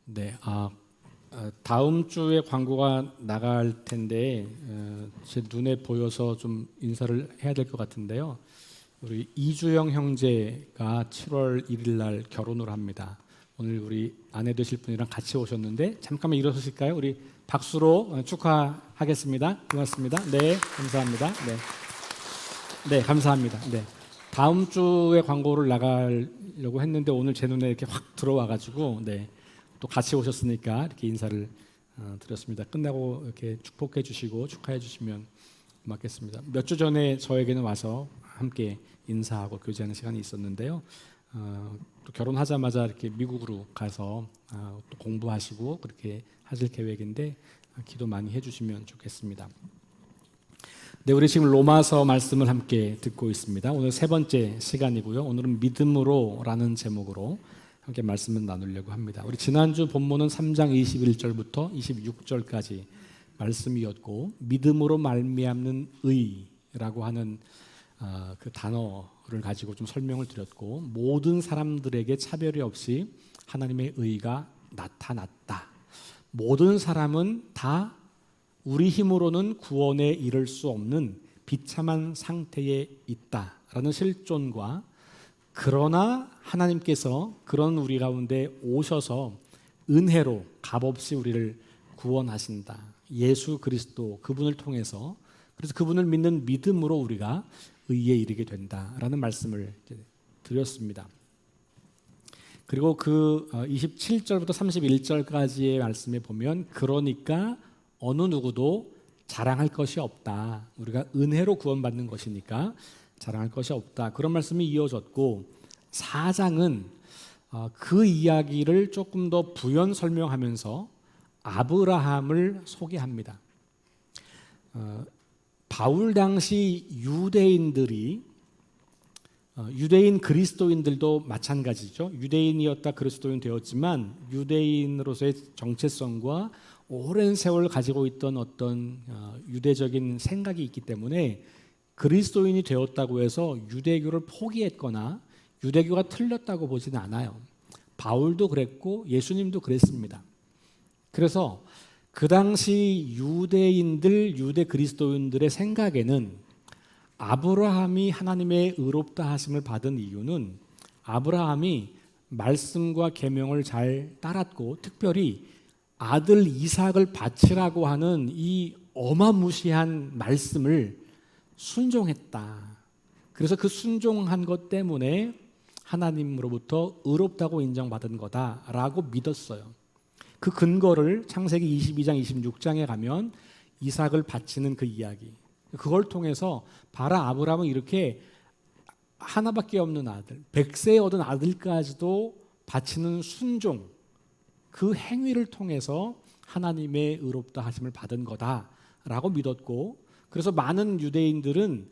네, 다음 주에 광고가 나갈 텐데 제 눈에 보여서 좀 인사를 해야 될 것 같은데요. 우리 이주영 형제가 7월 1일 날 결혼을 합니다. 오늘 우리 아내 되실 분이랑 같이 오셨는데 잠깐만 일어서실까요? 우리 박수로 축하하겠습니다. 고맙습니다. 네, 감사합니다. 네, 감사합니다. 네, 다음 주에 광고를 나가려고 했는데 오늘 제 눈에 이렇게 확 들어와가지고 또 같이 오셨으니까 이렇게 인사를 드렸습니다. 끝나고 이렇게 축복해 주시고 축하해 주시면 고맙겠습니다. 몇 주 전에 저에게는 와서 함께 인사하고 교제하는 시간이 있었는데요. 또 결혼하자마자 이렇게 미국으로 가서 또 공부하시고 그렇게 하실 계획인데 기도 많이 해주시면 좋겠습니다. 네, 우리 지금 로마서 말씀을 함께 듣고 있습니다. 오늘 세 번째 시간이고요. 오늘은 믿음으로라는 제목으로 함께 말씀을 나누려고 합니다. 우리 지난주 본문은 3장 21절부터 26절까지 말씀이었고 믿음으로 말미암는 의라고 하는 그 단어를 가지고 좀 설명을 드렸고 모든 사람들에게 차별이 없이 하나님의 의가 나타났다. 모든 사람은 다 우리 힘으로는 구원에 이를 수 없는 비참한 상태에 있다라는 실존과 그러나 하나님께서 그런 우리 가운데 오셔서 은혜로 값없이 우리를 구원하신다. 예수 그리스도 그분을 통해서 그래서 그분을 믿는 믿음으로 우리가 의에 이르게 된다라는 말씀을 드렸습니다. 그리고 그 27절부터 31절까지의 말씀에 보면 그러니까 어느 누구도 자랑할 것이 없다. 우리가 은혜로 구원받는 것이니까 자랑할 것이 없다. 그런 말씀이 이어졌고 4장은 그 이야기를 조금 더 부연 설명하면서 아브라함을 소개합니다. 바울 당시 유대인들이 유대인 그리스도인들도 마찬가지죠. 유대인이었다 그리스도인 되었지만 유대인으로서의 정체성과 오랜 세월 가지고 있던 어떤 유대적인 생각이 있기 때문에 그리스도인이 되었다고 해서 유대교를 포기했거나 유대교가 틀렸다고 보지는 않아요. 바울도 그랬고 예수님도 그랬습니다. 그래서 그 당시 유대인들, 유대 그리스도인들의 생각에는 아브라함이 하나님의 의롭다 하심을 받은 이유는 아브라함이 말씀과 계명을 잘 따랐고 특별히 아들 이삭을 바치라고 하는 이 어마무시한 말씀을 순종했다. 그래서 그 순종한 것 때문에 하나님으로부터 의롭다고 인정받은 거다라고 믿었어요. 그 근거를 창세기 22장, 26장에 가면 이삭을 바치는 그 이야기. 그걸 통해서 바라 아브라함은 이렇게 하나밖에 없는 아들, 100세에 얻은 아들까지도 바치는 순종, 그 행위를 통해서 하나님의 의롭다 하심을 받은 거다라고 믿었고 그래서 많은 유대인들은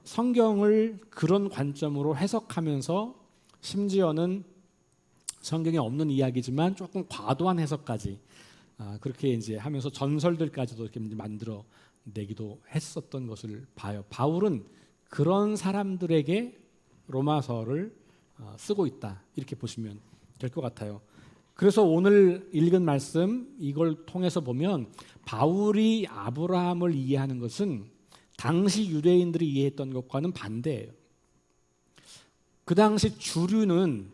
성경을 그런 관점으로 해석하면서 심지어는 성경에 없는 이야기지만 조금 과도한 해석까지 그렇게 이제 하면서 전설들까지도 이렇게 만들어 내기도 했었던 것을 봐요. 바울은 그런 사람들에게 로마서를 쓰고 있다 이렇게 보시면 될 것 같아요. 그래서 오늘 읽은 말씀 이걸 통해서 보면 바울이 아브라함을 이해하는 것은 당시 유대인들이 이해했던 것과는 반대예요. 그 당시 주류는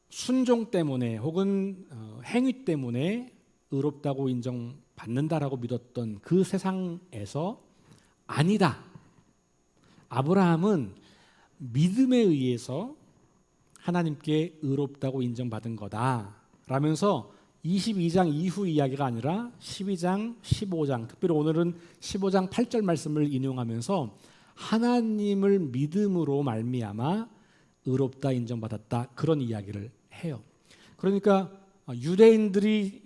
순종 때문에 혹은 행위 때문에 의롭다고 인정받는다라고 믿었던 그 세상에서 아니다. 아브라함은 믿음에 의해서 하나님께 의롭다고 인정받은 거다 라면서 22장 이후 이야기가 아니라 12장, 15장 특별히 오늘은 15장 8절 말씀을 인용하면서 하나님을 믿음으로 말미암아 의롭다 인정받았다 그런 이야기를 해요. 그러니까 유대인들이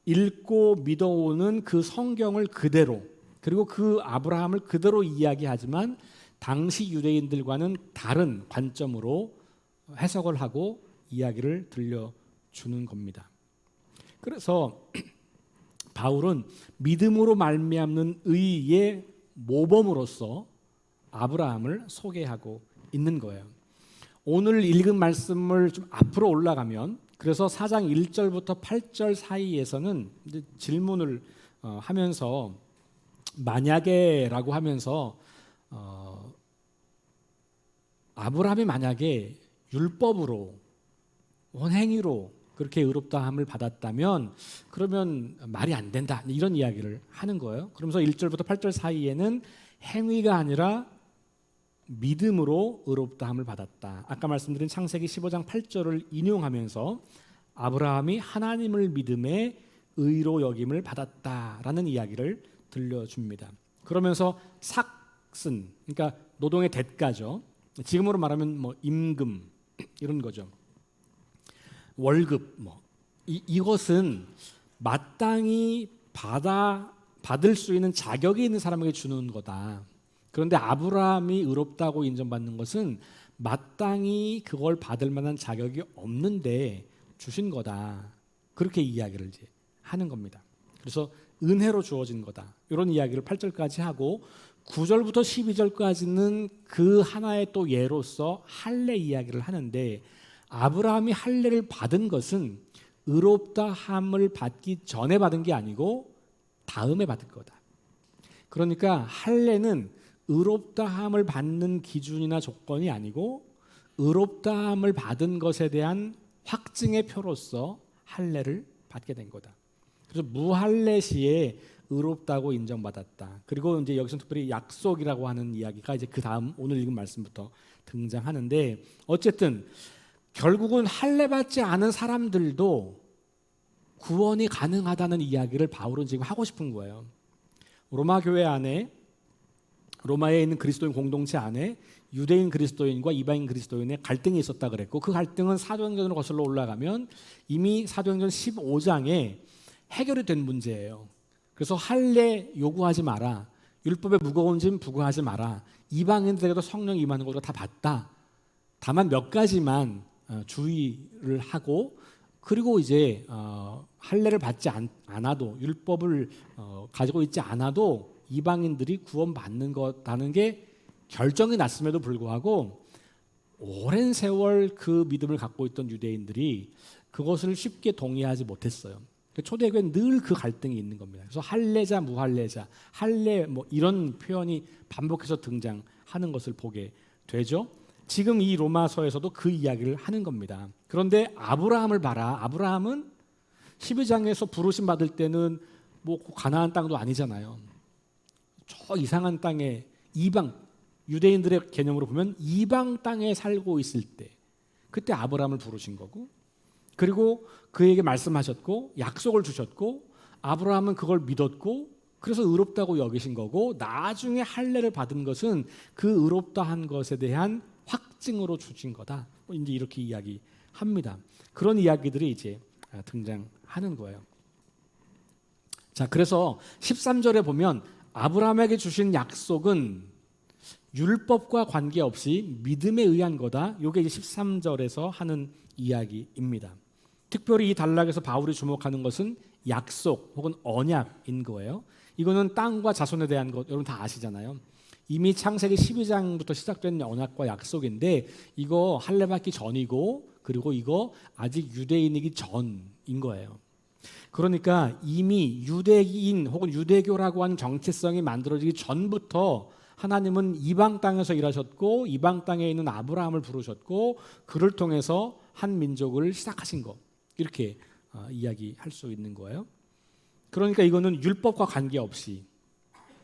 읽고 믿어오는 그 성경을 그대로 그리고 그 아브라함을 그대로 이야기하지만 당시 유대인들과는 다른 관점으로 해석을 하고 이야기를 들려주는 겁니다. 그래서 바울은 믿음으로 말미암는 의의 모범으로서 아브라함을 소개하고 있는 거예요. 오늘 읽은 말씀을 좀 앞으로 올라가면 그래서 4장 1절부터 8절 사이에서는 이제 질문을 하면서 만약에라고 하면서 아브라함이 만약에 율법으로 원행위로 그렇게 의롭다함을 받았다면 그러면 말이 안 된다 이런 이야기를 하는 거예요. 그러면서 1절부터 8절 사이에는 행위가 아니라 믿음으로 의롭다함을 받았다. 아까 말씀드린 창세기 15장 8절을 인용하면서 아브라함이 하나님을 믿음에 의로 여김을 받았다라는 이야기를 들려줍니다. 그러면서 삭슨, 그러니까 노동의 대가죠. 지금으로 말하면 뭐 임금 이런 거죠. 월급 이것은 마땅히 받을 수 있는 자격이 있는 사람에게 주는 거다. 그런데 아브라함이 의롭다고 인정받는 것은 마땅히 그걸 받을 만한 자격이 없는데 주신 거다. 그렇게 이야기를 이제 하는 겁니다. 그래서 은혜로 주어진 거다. 이런 이야기를 8절까지 하고 9절부터 12절까지는 그 하나의 또 예로서 할례 이야기를 하는데 아브라함이 할례를 받은 것은 의롭다함을 받기 전에 받은 게 아니고 다음에 받을 거다. 그러니까 할례는 의롭다함을 받는 기준이나 조건이 아니고 의롭다함을 받은 것에 대한 확증의 표로서 할례를 받게 된 거다. 그래서 무할례 시에 의롭다고 인정받았다. 그리고 이제 여기서 특별히 약속이라고 하는 이야기가 이제 그 다음 오늘 읽은 말씀부터 등장하는데 어쨌든 결국은 할례 받지 않은 사람들도 구원이 가능하다는 이야기를 바울은 지금 하고 싶은 거예요. 로마 교회 안에 로마에 있는 그리스도인 공동체 안에 유대인 그리스도인과 이방인 그리스도인의 갈등이 있었다 그랬고 그 갈등은 사도행전으로 거슬러 올라가면 이미 사도행전 15장에 해결이 된 문제예요. 그래서 할례 요구하지 마라. 율법의 무거운 짐 부과하지 마라. 이방인들에게도 성령 임하는 것도 다 봤다. 다만 몇 가지만 주의를 하고 그리고 이제 할례를 받지 않아도 율법을 가지고 있지 않아도 이방인들이 구원받는 거라는 게 결정이 났음에도 불구하고 오랜 세월 그 믿음을 갖고 있던 유대인들이 그것을 쉽게 동의하지 못했어요. 초대교회는 늘 그 갈등이 있는 겁니다. 그래서 할례자, 무할례자, 할례 이런 표현이 반복해서 등장하는 것을 보게 되죠. 지금 이 로마서에서도 그 이야기를 하는 겁니다. 그런데 아브라함을 봐라. 아브라함은 12장에서 부르심 받을 때는 가나안 땅도 아니잖아요. 저 이상한 땅에 이방 유대인들의 개념으로 보면 이방 땅에 살고 있을 때 그때 아브라함을 부르신 거고 그리고 그에게 말씀하셨고 약속을 주셨고 아브라함은 그걸 믿었고 그래서 의롭다고 여기신 거고 나중에 할례를 받은 것은 그 의롭다한 것에 대한 확증으로 주신 거다. 이제 이렇게 이야기합니다. 그런 이야기들이 이제 등장하는 거예요. 자, 그래서 13절에 보면 아브라함에게 주신 약속은 율법과 관계없이 믿음에 의한 거다. 이게 이제 13절에서 하는 이야기입니다. 특별히 이 단락에서 바울이 주목하는 것은 약속 혹은 언약인 거예요. 이거는 땅과 자손에 대한 것 여러분 다 아시잖아요. 이미 창세기 12장부터 시작된 언약과 약속인데 이거 할례 받기 전이고 그리고 이거 아직 유대인이기 전인 거예요. 그러니까 이미 유대인 혹은 유대교라고 하는 정체성이 만들어지기 전부터 하나님은 이방 땅에서 일하셨고 이방 땅에 있는 아브라함을 부르셨고 그를 통해서 한 민족을 시작하신 거 이렇게 이야기할 수 있는 거예요. 그러니까 이거는 율법과 관계없이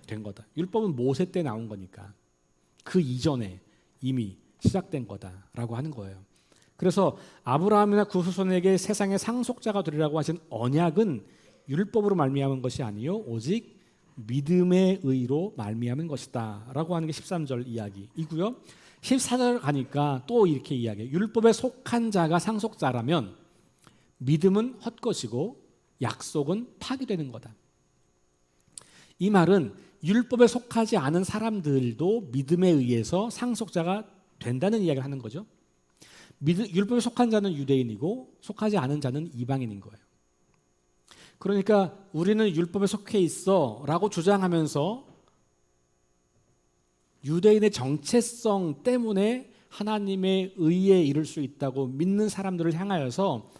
된 거다. 율법은 모세 때 나온 거니까 그 이전에 이미 시작된 거다라고 하는 거예요. 그래서 아브라함이나 그 후손에게 세상의 상속자가 되리라고 하신 언약은 율법으로 말미암은 것이 아니요 오직 믿음의 의로 말미암은 것이다라고 하는 게 13절 이야기이고요. 14절 가니까 또 이렇게 이야기해요. 율법에 속한 자가 상속자라면 믿음은 헛것이고 약속은 파기되는 거다. 이 말은 율법에 속하지 않은 사람들도 믿음에 의해서 상속자가 된다는 이야기를 하는 거죠. 율법에 속한 자는 유대인이고 속하지 않은 자는 이방인인 거예요. 그러니까 우리는 율법에 속해 있어 라고 주장하면서 유대인의 정체성 때문에 하나님의 의에 이를 수 있다고 믿는 사람들을 향하여서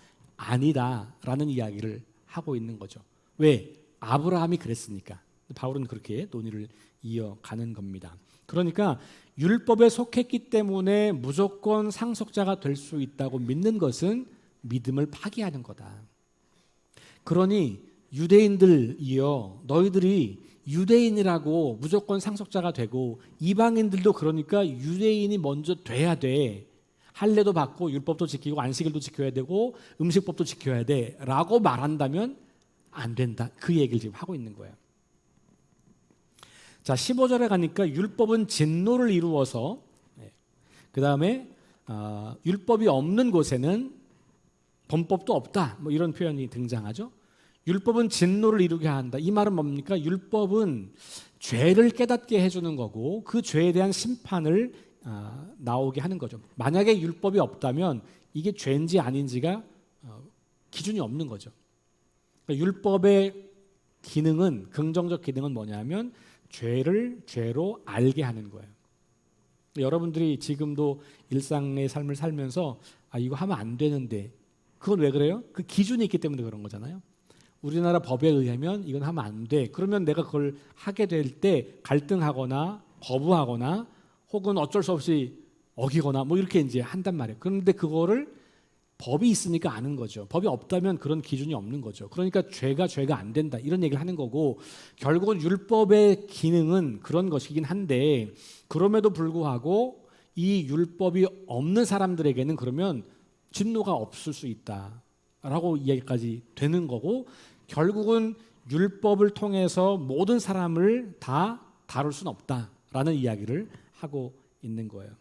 아니다라는 이야기를 하고 있는 거죠. 왜? 아브라함이 그랬으니까. 바울은 그렇게 논의를 이어가는 겁니다. 그러니까 율법에 속했기 때문에 무조건 상속자가 될 수 있다고 믿는 것은 믿음을 파기하는 거다. 그러니 유대인들이여, 너희들이 유대인이라고 무조건 상속자가 되고 이방인들도 그러니까 유대인이 먼저 돼야 돼. 할례도 받고 율법도 지키고 안식일도 지켜야 되고 음식법도 지켜야 돼 라고 말한다면 안 된다. 그 얘기를 지금 하고 있는 거예요. 자, 15절에 가니까 율법은 진노를 이루어서, 그 다음에 율법이 없는 곳에는 범법도 없다, 뭐 이런 표현이 등장하죠. 율법은 진노를 이루게 한다. 이 말은 뭡니까? 율법은 죄를 깨닫게 해주는 거고 그 죄에 대한 심판을 나오게 하는 거죠. 만약에 율법이 없다면 이게 죄인지 아닌지가 기준이 없는 거죠. 그러니까 율법의 기능은, 긍정적 기능은 뭐냐면 죄를 죄로 알게 하는 거예요. 여러분들이 지금도 일상의 삶을 살면서 이거 하면 안 되는데, 그건 왜 그래요? 그 기준이 있기 때문에 그런 거잖아요. 우리나라 법에 의하면 이건 하면 안 돼. 그러면 내가 그걸 하게 될 때 갈등하거나 거부하거나 혹은 어쩔 수 없이 어기거나 뭐 이렇게 이제 한단 말이에요. 그런데 그거를 법이 있으니까 아는 거죠. 법이 없다면 그런 기준이 없는 거죠. 그러니까 죄가 안 된다 이런 얘기를 하는 거고, 결국은 율법의 기능은 그런 것이긴 한데 그럼에도 불구하고 이 율법이 없는 사람들에게는 그러면 진노가 없을 수 있다라고 이야기까지 되는 거고, 결국은 율법을 통해서 모든 사람을 다 다룰 수는 없다라는 이야기를 하고 있는 거예요.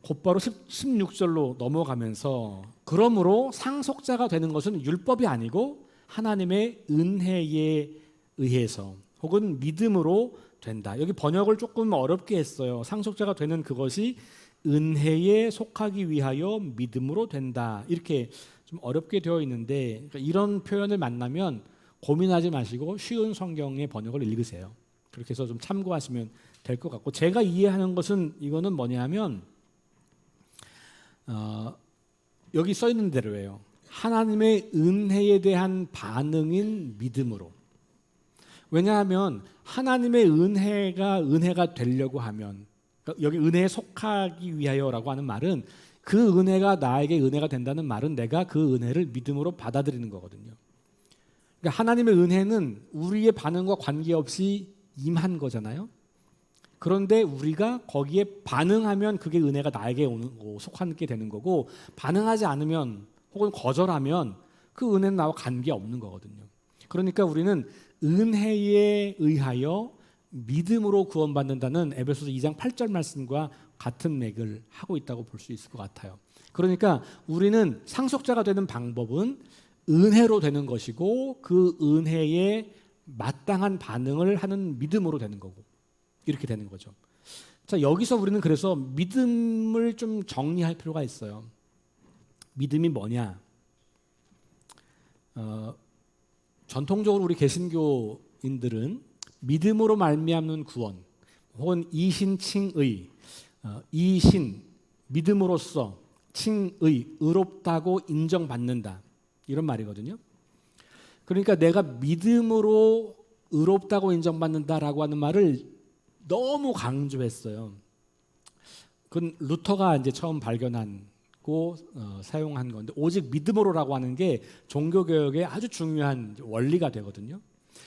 곧바로 16절로 넘어가면서 그러므로 상속자가 되는 것은 율법이 아니고 하나님의 은혜에 의해서 혹은 믿음으로 된다. 여기 번역을 조금 어렵게 했어요. 상속자가 되는 그것이 은혜에 속하기 위하여 믿음으로 된다. 이렇게 좀 어렵게 되어 있는데, 그러니까 이런 표현을 만나면 고민하지 마시고 쉬운 성경의 번역을 읽으세요. 그렇게 해서 좀 참고하시면 될 것 같고, 제가 이해하는 것은 이거는 뭐냐면 여기 써 있는 대로예요. 하나님의 은혜에 대한 반응인 믿음으로. 왜냐하면 하나님의 은혜가 되려고 하면, 그러니까 여기 은혜에 속하기 위하여라고 하는 말은 그 은혜가 나에게 은혜가 된다는 말은 내가 그 은혜를 믿음으로 받아들이는 거거든요. 그러니까 하나님의 은혜는 우리의 반응과 관계없이 임한 거잖아요. 그런데 우리가 거기에 반응하면 그게 은혜가 나에게 오는 거, 속하게 되는 거고, 반응하지 않으면 혹은 거절하면 그 은혜는 나와 관계없는 거거든요. 그러니까 우리는 은혜에 의하여 믿음으로 구원받는다는 에베소서 2장 8절 말씀과 같은 맥을 하고 있다고 볼 수 있을 것 같아요. 그러니까 우리는 상속자가 되는 방법은 은혜로 되는 것이고 그 은혜에 마땅한 반응을 하는 믿음으로 되는 거고, 이렇게 되는 거죠. 자, 여기서 우리는 그래서 믿음을 좀 정리할 필요가 있어요. 믿음이 뭐냐? 전통적으로 우리 개신교인들은 믿음으로 말미암는 구원 혹은 이신칭의, 이신 믿음으로써 칭의 의롭다고 인정받는다 이런 말이거든요. 그러니까 내가 믿음으로 의롭다고 인정받는다라고 하는 말을 너무 강조했어요. 그건 루터가 이제 처음 발견하고 사용한 건데, 오직 믿음으로라고 하는 게 종교개혁의 아주 중요한 원리가 되거든요.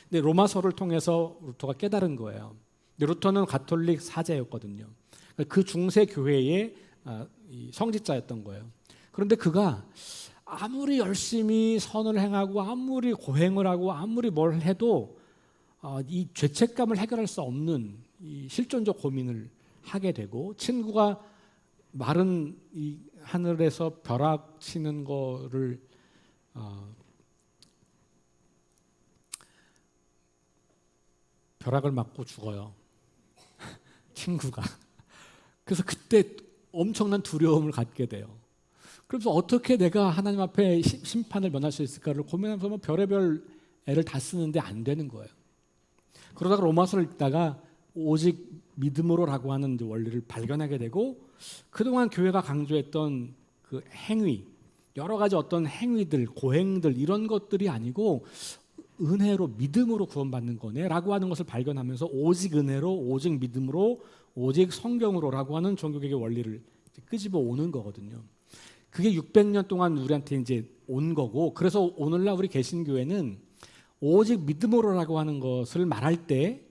근데 로마서를 통해서 루터가 깨달은 거예요. 근데 루터는 가톨릭 사제였거든요. 그 중세 교회의 성직자였던 거예요. 그런데 그가 아무리 열심히 선을 행하고 아무리 고행을 하고 아무리 뭘 해도 이 죄책감을 해결할 수 없는 이 실존적 고민을 하게 되고, 친구가 마른 이 하늘에서 벼락 치는 거를 벼락을 맞고 죽어요. 친구가. 그래서 그때 엄청난 두려움을 갖게 돼요. 그래서 어떻게 내가 하나님 앞에 심판을 면할 수 있을까를 고민하면서 별의별 애를 다 쓰는데 안 되는 거예요. 그러다가 로마서를 읽다가 오직 믿음으로라고 하는 원리를 발견하게 되고, 그동안 교회가 강조했던 그 행위, 여러 가지 어떤 행위들, 고행들 이런 것들이 아니고 은혜로 믿음으로 구원받는 거네라고 하는 것을 발견하면서 오직 은혜로, 오직 믿음으로, 오직 성경으로라고 하는 종교개혁의 원리를 끄집어 오는 거거든요. 그게 600년 동안 우리한테 이제 온 거고, 그래서 오늘날 우리 개신교회는 오직 믿음으로라고 하는 것을 말할 때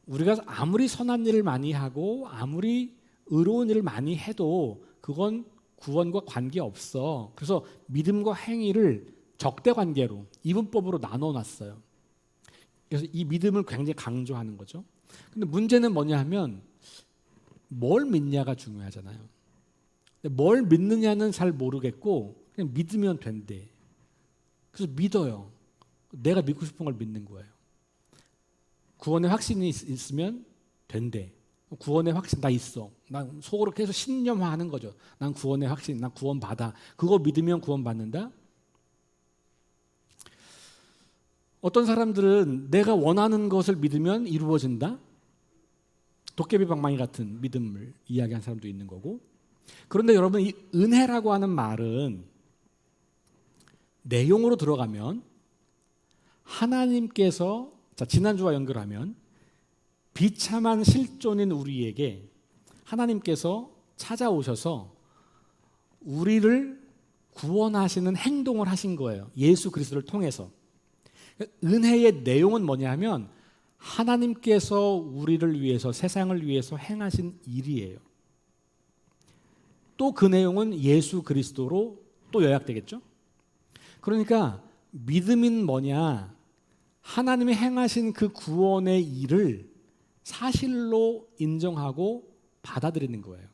우리가 아무리 선한 일을 많이 하고 아무리 의로운 일을 많이 해도 그건 구원과 관계없어. 그래서 믿음과 행위를 적대 관계로, 이분법으로 나눠놨어요. 그래서 이 믿음을 굉장히 강조하는 거죠. 근데 문제는 뭐냐 하면 뭘 믿냐가 중요하잖아요. 뭘 믿느냐는 잘 모르겠고 그냥 믿으면 된대. 그래서 믿어요. 내가 믿고 싶은 걸 믿는 거예요. 구원의 확신이 있으면 된대. 구원의 확신 나 있어. 난 속으로 계속 신념화하는 거죠. 난 구원의 확신, 난 구원 받아. 그거 믿으면 구원 받는다. 어떤 사람들은 내가 원하는 것을 믿으면 이루어진다. 도깨비 방망이 같은 믿음을 이야기하는 사람도 있는 거고. 그런데 여러분, 이 은혜라고 하는 말은 내용으로 들어가면 하나님께서, 자, 지난주와 연결하면 비참한 실존인 우리에게 하나님께서 찾아오셔서 우리를 구원하시는 행동을 하신 거예요. 예수 그리스도를 통해서. 은혜의 내용은 뭐냐 하면 하나님께서 우리를 위해서, 세상을 위해서 행하신 일이에요. 또 그 내용은 예수 그리스도로 또 요약되겠죠. 그러니까 믿음인 뭐냐, 하나님이 행하신 그 구원의 일을 사실로 인정하고 받아들이는 거예요.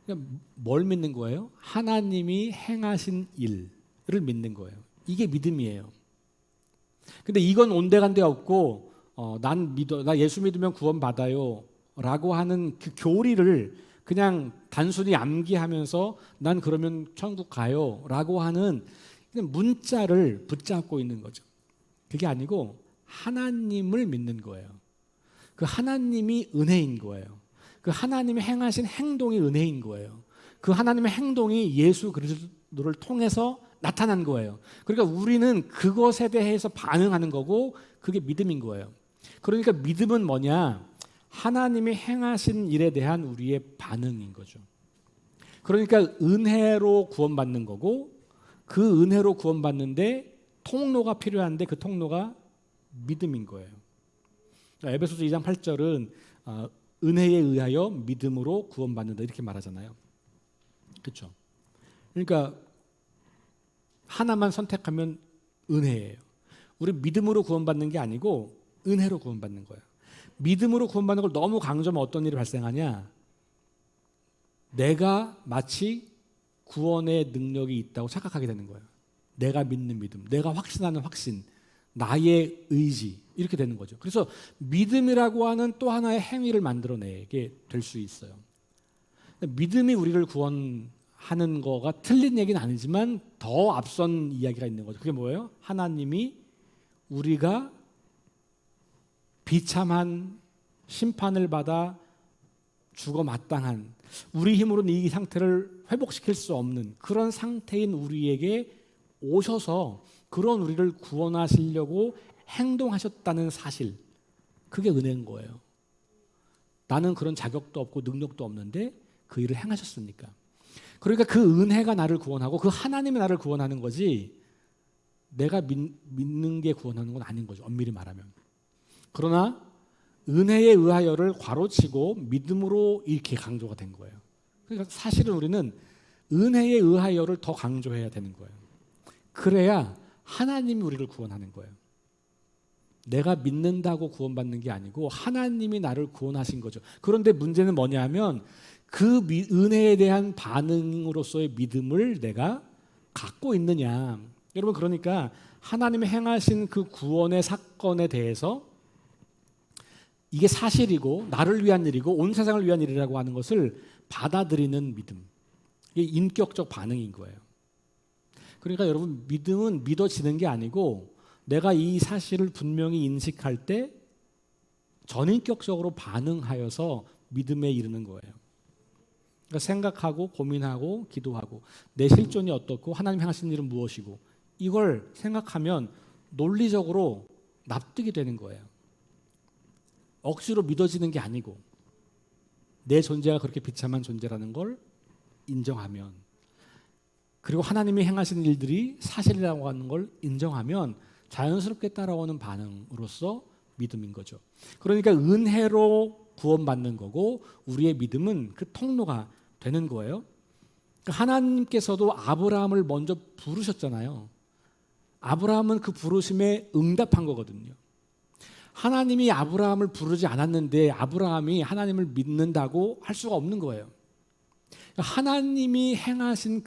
그러니까 뭘 믿는 거예요? 하나님이 행하신 일을 믿는 거예요. 이게 믿음이에요. 근데 이건 온데간데 없고 난 믿어, 나 예수 믿으면 구원 받아요 라고 하는 그 교리를 그냥 단순히 암기하면서 난 그러면 천국 가요 라고 하는 문자를 붙잡고 있는 거죠. 그게 아니고 하나님을 믿는 거예요. 그 하나님이 은혜인 거예요. 그 하나님이 행하신 행동이 은혜인 거예요. 그 하나님의 행동이 예수 그리스도를 통해서 나타난 거예요. 그러니까 우리는 그것에 대해서 반응하는 거고 그게 믿음인 거예요. 그러니까 믿음은 뭐냐? 하나님이 행하신 일에 대한 우리의 반응인 거죠. 그러니까 은혜로 구원받는 거고 그 은혜로 구원받는데 통로가 필요한데 그 통로가 믿음인 거예요. 에베소서 2장 8절은 은혜에 의하여 믿음으로 구원받는다 이렇게 말하잖아요. 그렇죠? 그러니까 하나만 선택하면 은혜예요. 우리 믿음으로 구원받는 게 아니고 은혜로 구원받는 거예요. 믿음으로 구원받는 걸 너무 강조하면 어떤 일이 발생하냐? 내가 마치 구원의 능력이 있다고 착각하게 되는 거예요. 내가 믿는 믿음, 내가 확신하는 확신, 나의 의지 이렇게 되는 거죠. 그래서 믿음이라고 하는 또 하나의 행위를 만들어내게 될 수 있어요. 믿음이 우리를 구원하는 거가 틀린 얘기는 아니지만 더 앞선 이야기가 있는 거죠. 그게 뭐예요? 하나님이 우리가 비참한 심판을 받아 죽어 마땅한 우리 힘으로는 이 상태를 회복시킬 수 없는 그런 상태인 우리에게 오셔서 그런 우리를 구원하시려고 행동하셨다는 사실, 그게 은혜인 거예요. 나는 그런 자격도 없고 능력도 없는데 그 일을 행하셨으니까. 그러니까 그 은혜가 나를 구원하고 그 하나님이 나를 구원하는 거지 내가 믿는 게 구원하는 건 아닌 거죠. 엄밀히 말하면. 그러나 은혜에 의하여를 괄호치고 믿음으로 이렇게 강조가 된 거예요. 그러니까 사실은 우리는 은혜에 의하여를 더 강조해야 되는 거예요. 그래야 하나님이 우리를 구원하는 거예요. 내가 믿는다고 구원받는 게 아니고 하나님이 나를 구원하신 거죠. 그런데 문제는 뭐냐면 그 은혜에 대한 반응으로서의 믿음을 내가 갖고 있느냐. 여러분, 그러니까 하나님이 행하신 그 구원의 사건에 대해서 이게 사실이고 나를 위한 일이고 온 세상을 위한 일이라고 하는 것을 받아들이는 믿음. 이게 인격적 반응인 거예요. 그러니까 여러분, 믿음은 믿어지는 게 아니고 내가 이 사실을 분명히 인식할 때 전인격적으로 반응하여서 믿음에 이르는 거예요. 그러니까 생각하고 고민하고 기도하고 내 실존이 어떻고 하나님 향하신 일은 무엇이고 이걸 생각하면 논리적으로 납득이 되는 거예요. 억지로 믿어지는 게 아니고 내 존재가 그렇게 비참한 존재라는 걸 인정하면, 그리고 하나님이 행하시는 일들이 사실이라고 하는 걸 인정하면 자연스럽게 따라오는 반응으로서 믿음인 거죠. 그러니까 은혜로 구원받는 거고 우리의 믿음은 그 통로가 되는 거예요. 하나님께서도 아브라함을 먼저 부르셨잖아요. 아브라함은 그 부르심에 응답한 거거든요. 하나님이 아브라함을 부르지 않았는데 아브라함이 하나님을 믿는다고 할 수가 없는 거예요. 하나님이 행하신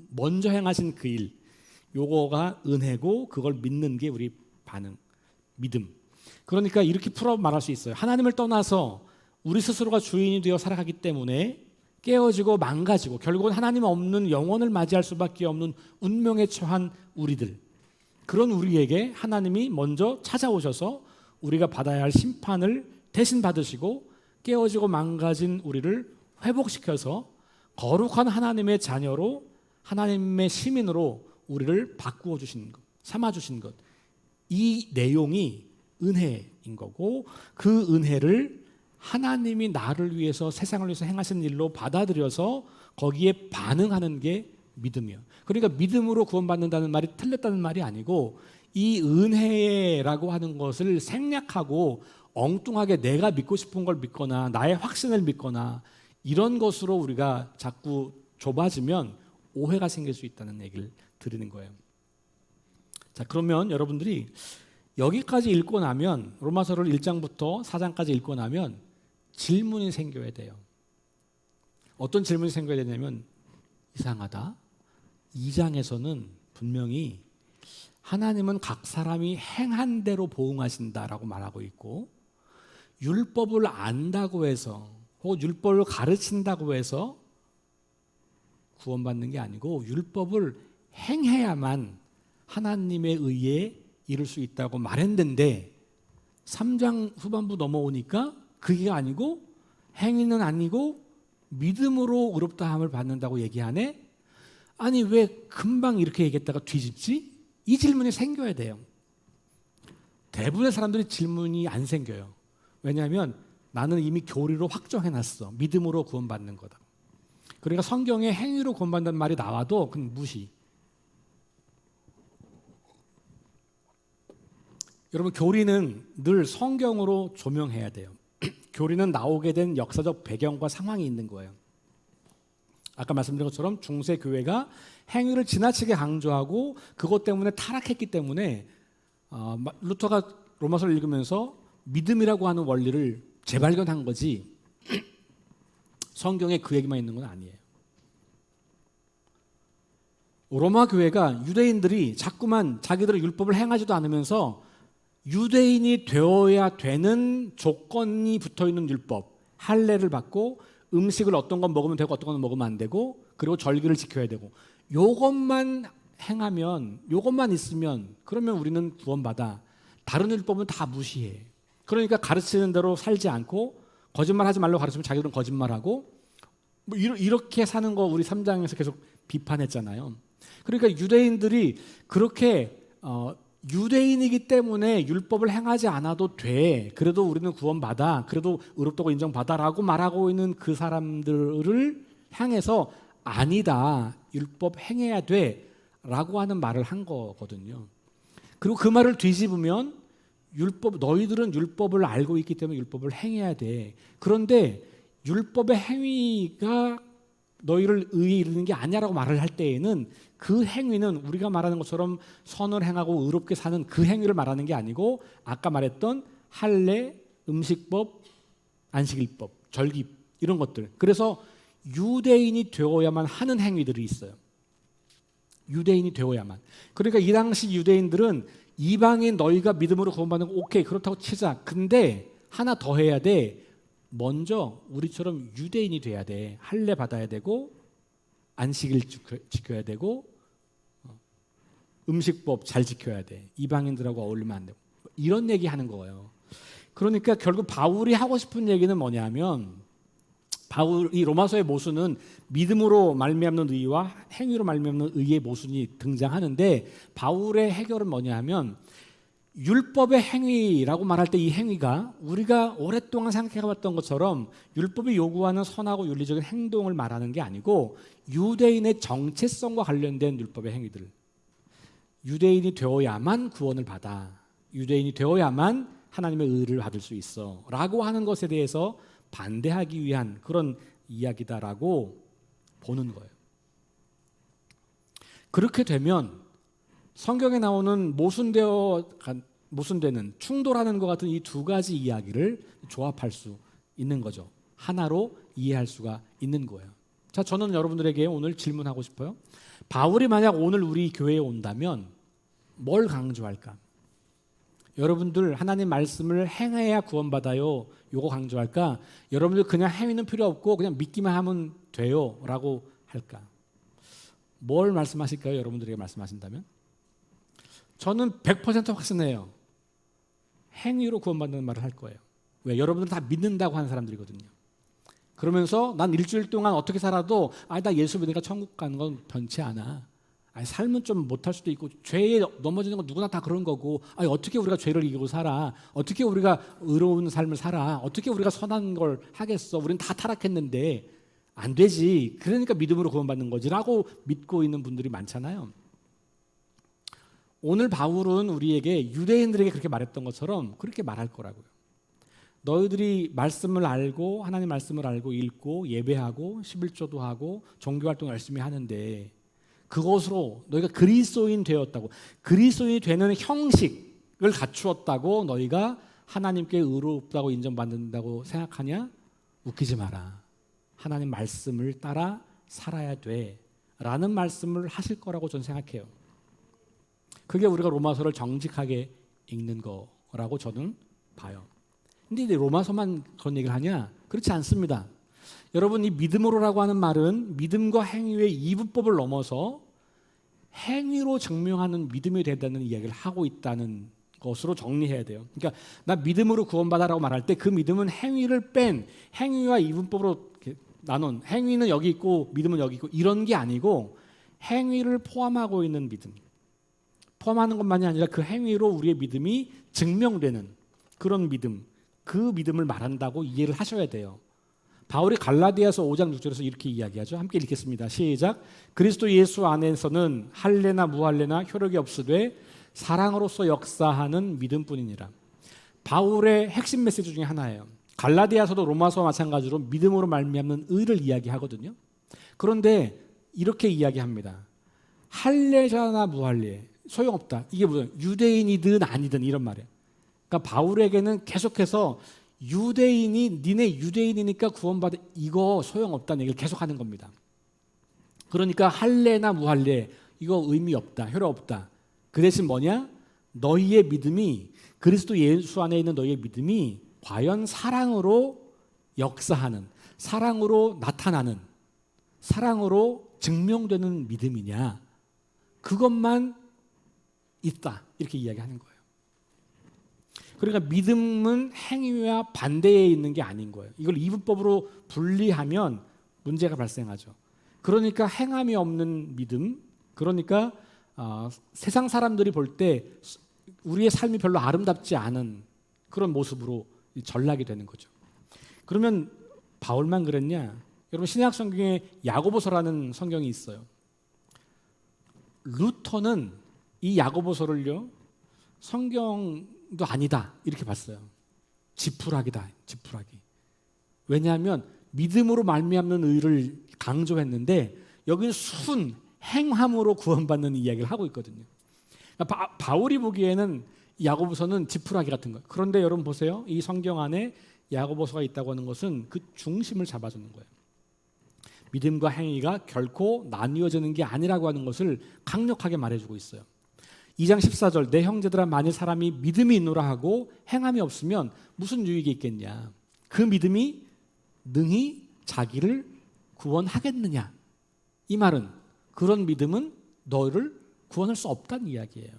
먼저 행하신 그 일, 요거가 은혜고 그걸 믿는 게 우리 반응, 믿음. 그러니까 이렇게 풀어 말할 수 있어요. 하나님을 떠나서 우리 스스로가 주인이 되어 살아가기 때문에 깨어지고 망가지고 결국은 하나님 없는 영혼을 맞이할 수밖에 없는 운명에 처한 우리들, 그런 우리에게 하나님이 먼저 찾아오셔서 우리가 받아야 할 심판을 대신 받으시고 깨어지고 망가진 우리를 회복시켜서 거룩한 하나님의 자녀로, 하나님의 시민으로 우리를 바꾸어 주신 것, 삼아 주신 것, 이 내용이 은혜인 거고, 그 은혜를 하나님이 나를 위해서, 세상을 위해서 행하신 일로 받아들여서 거기에 반응하는 게 믿음이에요. 그러니까 믿음으로 구원받는다는 말이 틀렸다는 말이 아니고, 이 은혜라고 하는 것을 생략하고 엉뚱하게 내가 믿고 싶은 걸 믿거나 나의 확신을 믿거나 이런 것으로 우리가 자꾸 좁아지면 오해가 생길 수 있다는 얘기를 드리는 거예요. 자, 그러면 여러분들이 여기까지 읽고 나면, 로마서를 1장부터 4장까지 읽고 나면 질문이 생겨야 돼요. 어떤 질문이 생겨야 되냐면, 이상하다. 2장에서는 분명히 하나님은 각 사람이 행한 대로 보응하신다라고 말하고 있고, 율법을 안다고 해서 혹은 율법을 가르친다고 해서 구원받는 게 아니고 율법을 행해야만 하나님의 의에 이룰 수 있다고 말했는데, 3장 후반부 넘어오니까 그게 아니고 행위는 아니고 믿음으로 의롭다함을 받는다고 얘기하네. 아니 왜 금방 이렇게 얘기했다가 뒤집지? 이 질문이 생겨야 돼요. 대부분의 사람들이 질문이 안 생겨요. 왜냐하면 나는 이미 교리로 확정해놨어. 믿음으로 구원받는 거다. 그러니까 성경에 행위로 구원받는다는 말이 나와도 그건 무시. 여러분, 교리는 늘 성경으로 조명해야 돼요. 교리는 나오게 된 역사적 배경과 상황이 있는 거예요. 아까 말씀드린 것처럼 중세 교회가 행위를 지나치게 강조하고 그것 때문에 타락했기 때문에 루터가 로마서를 읽으면서 믿음이라고 하는 원리를 재발견한 거지, 성경에 그 얘기만 있는 건 아니에요. 로마 교회가 유대인들이 자꾸만 자기들의 율법을 행하지도 않으면서 유대인이 되어야 되는 조건이 붙어있는 율법, 할례를 받고 음식을 어떤 건 먹으면 되고 어떤 건 먹으면 안 되고, 그리고 절기를 지켜야 되고, 요것만 행하면, 요것만 있으면 그러면 우리는 구원받아. 다른 율법은 다 무시해. 그러니까 가르치는 대로 살지 않고 거짓말하지 말라고 가르치면 자기들은 거짓말하고, 뭐 이렇게 사는 거 우리 3장에서 계속 비판했잖아요. 그러니까 유대인들이 그렇게 유대인이기 때문에 율법을 행하지 않아도 돼, 그래도 우리는 구원받아, 그래도 의롭다고 인정받아라고 말하고 있는 그 사람들을 향해서 아니다, 율법 행해야 돼 라고 하는 말을 한 거거든요. 그리고 그 말을 뒤집으면 너희들은 율법을 알고 있기 때문에 율법을 행해야 돼. 그런데 율법의 행위가 너희를 의에 이르는 게 아니라고 말을 할 때에는 그 행위는 우리가 말하는 것처럼 선을 행하고 의롭게 사는 그 행위를 말하는 게 아니고, 아까 말했던 할례, 음식법, 안식일법, 절기 이런 것들. 그래서 유대인이 되어야만 하는 행위들이 있어요. 유대인이 되어야만. 그러니까 이 당시 유대인들은 이방인 너희가 믿음으로 구원받는 거 오케이, 그렇다고 치자. 근데 하나 더 해야 돼. 먼저 우리처럼 유대인이 돼야 돼. 할례 받아야 되고 안식일 지켜야 되고 음식법 잘 지켜야 돼. 이방인들하고 어울리면 안 되고. 이런 얘기 하는 거예요. 그러니까 결국 바울이 하고 싶은 얘기는 뭐냐면, 이 로마서의 모순은 믿음으로 말미암는 의와 행위로 말미암는 의의 모순이 등장하는데, 바울의 해결은 뭐냐 하면 율법의 행위라고 말할 때 이 행위가 우리가 오랫동안 생각해봤던 것처럼 율법이 요구하는 선하고 윤리적인 행동을 말하는 게 아니고 유대인의 정체성과 관련된 율법의 행위들, 유대인이 되어야만 구원을 받아, 유대인이 되어야만 하나님의 의를 받을 수 있어 라고 하는 것에 대해서 반대하기 위한 그런 이야기다라고 보는 거예요. 그렇게 되면 성경에 나오는 모순되는 충돌하는 것 같은 이 두 가지 이야기를 조합할 수 있는 거죠. 하나로 이해할 수가 있는 거예요. 자, 저는 여러분들에게 오늘 질문하고 싶어요. 바울이 만약 오늘 우리 교회에 온다면 뭘 강조할까? 여러분들 하나님 말씀을 행해야 구원받아요, 요거 강조할까? 여러분들 그냥 행위는 필요 없고 그냥 믿기만 하면 돼요 라고 할까? 뭘 말씀하실까요? 여러분들에게 말씀하신다면? 저는 100% 확신해요. 행위로 구원받는 말을 할 거예요. 왜? 여러분들 다 믿는다고 하는 사람들이거든요. 그러면서 난 일주일 동안 어떻게 살아도 나 예수 믿으니까 천국 가는 건 변치 않아. 삶은 좀 못할 수도 있고 죄에 넘어지는 건 누구나 다 그런 거고, 어떻게 우리가 죄를 이기고 살아? 어떻게 우리가 의로운 삶을 살아? 어떻게 우리가 선한 걸 하겠어? 우리는 다 타락했는데 안 되지. 그러니까 믿음으로 구원받는 거지라고 믿고 있는 분들이 많잖아요. 오늘 바울은 우리에게 유대인들에게 그렇게 말했던 것처럼 그렇게 말할 거라고요. 너희들이 말씀을 알고 하나님 말씀을 알고 읽고 예배하고 11조도 하고 종교활동 열심히 하는데 그것으로 너희가 그리스도인 되었다고, 그리스도인이 되는 형식을 갖추었다고 너희가 하나님께 의롭다고 인정받는다고 생각하냐? 웃기지 마라. 하나님 말씀을 따라 살아야 돼 라는 말씀을 하실 거라고 저는 생각해요. 그게 우리가 로마서를 정직하게 읽는 거라고 저는 봐요. 근데 이제 로마서만 그런 얘기를 하냐? 그렇지 않습니다. 여러분, 이 믿음으로라고 하는 말은 믿음과 행위의 이분법을 넘어서 행위로 증명하는 믿음이 된다는 이야기를 하고 있다는 것으로 정리해야 돼요. 그러니까 나 믿음으로 구원받아라고 말할 때 그 믿음은 행위를 뺀, 행위와 이분법으로 나눈, 행위는 여기 있고 믿음은 여기 있고 이런 게 아니고 행위를 포함하고 있는 믿음, 포함하는 것만이 아니라 그 행위로 우리의 믿음이 증명되는 그런 믿음, 그 믿음을 말한다고 이해를 하셔야 돼요. 바울이 갈라디아서 5장 6절에서 이렇게 이야기하죠. 함께 읽겠습니다. 시작. 그리스도 예수 안에서는 할례나 무할례나 효력이 없으되 사랑으로서 역사하는 믿음뿐이니라. 바울의 핵심 메시지 중에 하나예요. 갈라디아서도 로마서와 마찬가지로 믿음으로 말미암는 의를 이야기하거든요. 그런데 이렇게 이야기합니다. 할례자나 무할례 소용없다. 이게 무슨 유대인이든 아니든 이런 말이에요. 그러니까 바울에게는 계속해서 유대인이 니네 유대인이니까 구원받아 이거 소용없다는 얘기를 계속하는 겁니다. 그러니까 할례나 무할례 이거 의미 없다, 효력 없다. 그 대신 뭐냐? 너희의 믿음이, 그리스도 예수 안에 있는 너희의 믿음이 과연 사랑으로 역사하는, 사랑으로 나타나는, 사랑으로 증명되는 믿음이냐? 그것만 있다, 이렇게 이야기하는 거예요. 그러니까 믿음은 행위와 반대에 있는 게 아닌 거예요. 이걸 이분법으로 분리하면 문제가 발생하죠. 그러니까 행함이 없는 믿음, 그러니까 세상 사람들이 볼 때 우리의 삶이 별로 아름답지 않은 그런 모습으로 전락이 되는 거죠. 그러면 바울만 그랬냐? 여러분, 신약 성경에 야고보서라는 성경이 있어요. 루터는 이 야고보서를요 성경도 아니다 이렇게 봤어요. 지푸라기다, 지푸라기. 왜냐하면 믿음으로 말미암는 의를 강조했는데 여기는 순 행함으로 구원받는 이야기를 하고 있거든요. 바울이 보기에는 야고보서는 지푸라기 같은 거예요. 그런데 여러분 보세요. 이 성경 안에 야고보서가 있다고 하는 것은 그 중심을 잡아주는 거예요. 믿음과 행위가 결코 나뉘어지는 게 아니라고 하는 것을 강력하게 말해주고 있어요. 2장 14절 내 형제들아 만일 사람이 믿음이 있노라 하고 행함이 없으면 무슨 유익이 있겠냐. 그 믿음이 능히 자기를 구원하겠느냐. 이 말은 그런 믿음은 너를 구원할 수 없다는 이야기예요.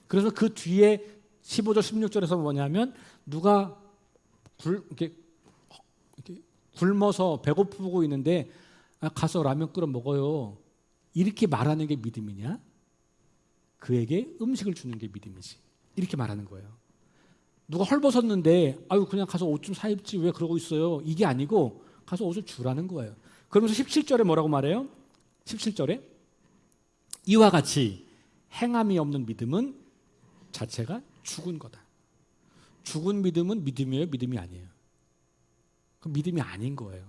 그래서 그 뒤에 15절 16절에서 뭐냐면 누가 이렇게 굶어서 배고프고 있는데 가서 라면 끓여 먹어요. 이렇게 말하는 게 믿음이냐? 그에게 음식을 주는 게 믿음이지. 이렇게 말하는 거예요. 누가 헐벗었는데 아유 그냥 가서 옷 좀 사입지 왜 그러고 있어요? 이게 아니고 가서 옷을 주라는 거예요. 그러면서 17절에 뭐라고 말해요? 17절에 이와 같이 행함이 없는 믿음은 자체가 죽은 거다. 죽은 믿음은 믿음이에요? 믿음이 아니에요? 그 믿음이 아닌 거예요.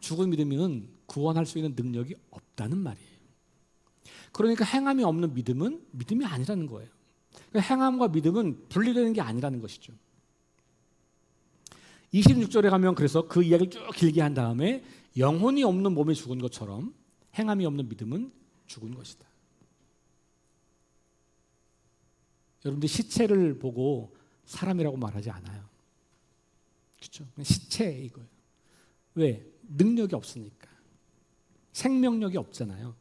죽은 믿음은 구원할 수 있는 능력이 없다는 말이에요. 그러니까 행함이 없는 믿음은 믿음이 아니라는 거예요. 행함과 믿음은 분리되는 게 아니라는 것이죠. 26절에 가면 그래서 그 이야기를 쭉 길게 한 다음에 영혼이 없는 몸이 죽은 것처럼 행함이 없는 믿음은 죽은 것이다. 여러분들 시체를 보고 사람이라고 말하지 않아요. 그렇죠? 시체 이거예요. 왜? 능력이 없으니까. 생명력이 없잖아요.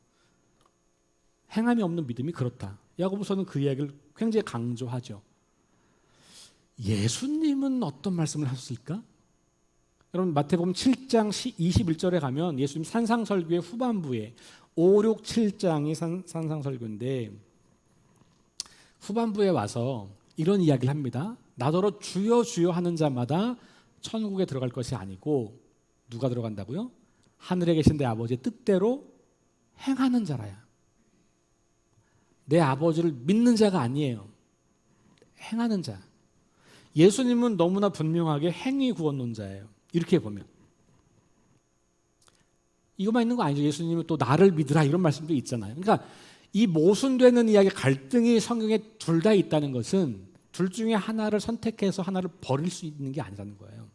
행함이 없는 믿음이 그렇다. 야고보서는 그 이야기를 굉장히 강조하죠. 예수님은 어떤 말씀을 하셨을까? 여러분 마태복음 7장 21절에 가면 예수님 산상설교의 후반부에 5, 6, 7장이 산상설교인데 후반부에 와서 이런 이야기를 합니다. 나더러 주여 주여 하는 자마다 천국에 들어갈 것이 아니고 누가 들어간다고요? 하늘에 계신 내 아버지의 뜻대로 행하는 자라야. 내 아버지를 믿는 자가 아니에요. 행하는 자. 예수님은 너무나 분명하게 행위 구원론자예요. 이렇게 보면. 이것만 있는 거 아니죠. 예수님은 또 나를 믿으라 이런 말씀도 있잖아요. 그러니까 이 모순되는 이야기, 갈등이 성경에 둘 다 있다는 것은 둘 중에 하나를 선택해서 하나를 버릴 수 있는 게 아니라는 거예요.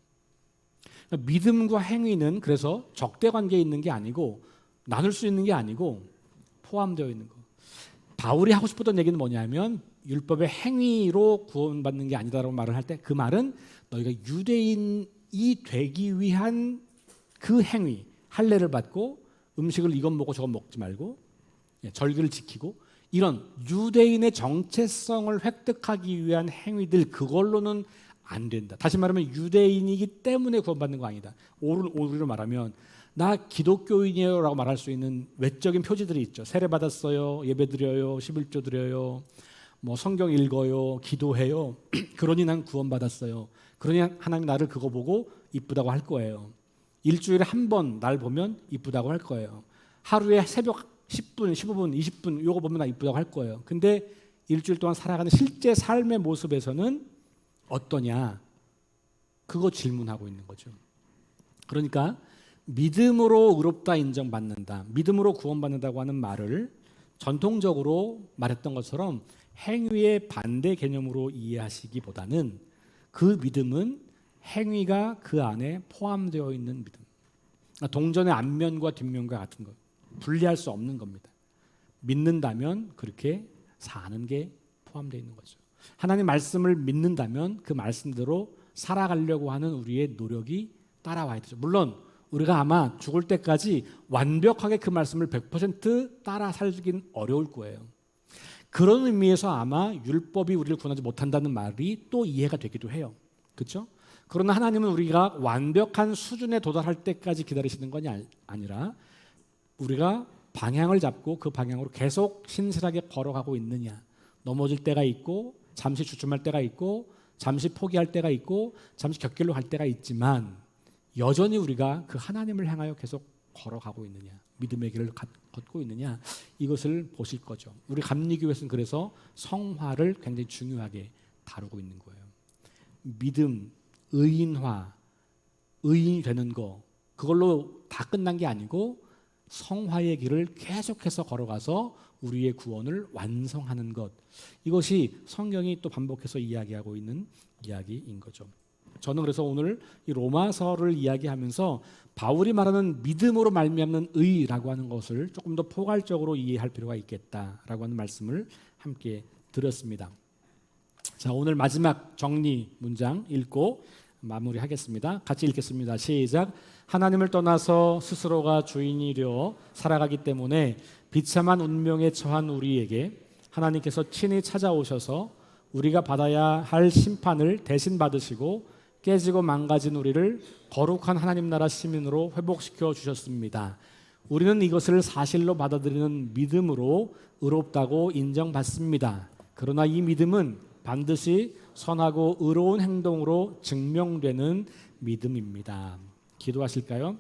그러니까 믿음과 행위는 그래서 적대 관계에 있는 게 아니고 나눌 수 있는 게 아니고 포함되어 있는 거. 바울이 하고 싶었던 얘기는 뭐냐면 율법의 행위로 구원받는 게 아니다라고 말을 할 때 그 말은 너희가 유대인이 되기 위한 그 행위, 할례를 받고 음식을 이건 먹고 저건 먹지 말고 절기를 지키고 이런 유대인의 정체성을 획득하기 위한 행위들 그걸로는 안 된다. 다시 말하면 유대인이기 때문에 구원받는 거 아니다. 오류로 말하면 나 기독교인이에요 라고 말할 수 있는 외적인 표지들이 있죠. 세례 받았어요. 예배 드려요. 11조 드려요. 뭐 성경 읽어요. 기도해요. 그러니 난 구원받았어요. 그러니 하나님 나를 그거 보고 이쁘다고 할 거예요. 일주일에 한 번 날 보면 이쁘다고 할 거예요. 하루에 새벽 10분, 15분, 20분 요거 보면 나 이쁘다고 할 거예요. 근데 일주일 동안 살아가는 실제 삶의 모습에서는 어떠냐? 그거 질문하고 있는 거죠. 그러니까 믿음으로 의롭다 인정받는다. 믿음으로 구원받는다고 하는 말을 전통적으로 말했던 것처럼 행위의 반대 개념으로 이해하시기보다는 그 믿음은 행위가 그 안에 포함되어 있는 믿음. 동전의 앞면과 뒷면과 같은 것. 분리할 수 없는 겁니다. 믿는다면 그렇게 사는 게 포함되어 있는 거죠. 하나님 말씀을 믿는다면 그 말씀대로 살아가려고 하는 우리의 노력이 따라와야 되죠. 물론 우리가 아마 죽을 때까지 완벽하게 그 말씀을 100% 따라 살긴 어려울 거예요. 그런 의미에서 아마 율법이 우리를 구원하지 못한다는 말이 또 이해가 되기도 해요. 그렇죠? 그러나 하나님은 우리가 완벽한 수준에 도달할 때까지 기다리시는 것이 아니라 우리가 방향을 잡고 그 방향으로 계속 신실하게 걸어가고 있느냐. 넘어질 때가 있고 잠시 주춤할 때가 있고 잠시 포기할 때가 있고 잠시 곁길로 갈 때가 있지만 여전히 우리가 그 하나님을 향하여 계속 걸어가고 있느냐. 믿음의 길을 걷고 있느냐. 이것을 보실 거죠. 우리 감리교회에서는 그래서 성화를 굉장히 중요하게 다루고 있는 거예요. 믿음, 의인화, 의인이 되는 거 그걸로 다 끝난 게 아니고 성화의 길을 계속해서 걸어가서 우리의 구원을 완성하는 것. 이것이 성경이 또 반복해서 이야기하고 있는 이야기인 거죠. 저는 그래서 오늘 이 로마서를 이야기하면서 바울이 말하는 믿음으로 말미암는 의라고 하는 것을 조금 더 포괄적으로 이해할 필요가 있겠다라고 하는 말씀을 함께 드렸습니다. 자, 오늘 마지막 정리 문장 읽고 마무리하겠습니다. 같이 읽겠습니다. 시작. 하나님을 떠나서 스스로가 주인이 되어 살아가기 때문에 비참한 운명에 처한 우리에게 하나님께서 친히 찾아오셔서 우리가 받아야 할 심판을 대신 받으시고 깨지고 망가진 우리를 거룩한 하나님 나라 시민으로 회복시켜 주셨습니다. 우리는 이것을 사실로 받아들이는 믿음으로 의롭다고 인정받습니다. 그러나 이 믿음은 반드시 선하고 의로운 행동으로 증명되는 믿음입니다. 기도하실까요?